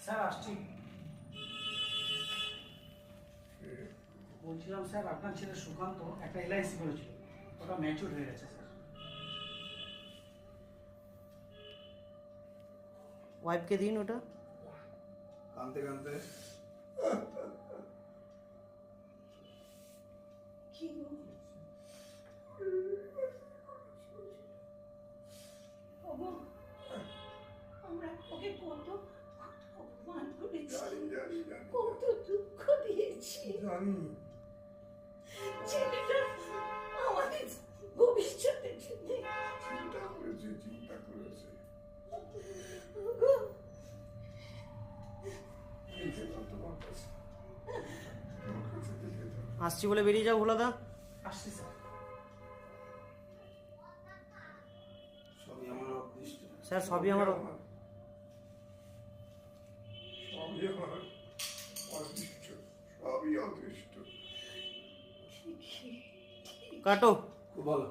Sir আসছি। বলছিলাম sir, আপনার ছেলে সুকান্ত একটা এলআইসি করেছিল, ওটা ম্যাচিউর হয়ে গেছে স্যার। ওয়াইফকে দিন ওটা। কানতে কানতে কি গো? ওগো, আমরা ওকে কত অপমান করেছি, জানি জানি জানি কত দুঃখ দিয়েছি। জানি ছেলেটা আমাদের ভবিষ্যতের জন্য। চিন্তা করেছে ওগো, দেখে দাও তোমার কাছে, তোমার কাছে দেখে দাও। আসছি বলে বেরিয়ে যাও ভোলাদা। আসছি স্যার। সবই আমার অদৃষ্ট। স্যার সবই আমার সবই আমার অদৃষ্ট, সবই অদৃষ্ট। কাটো। বলো।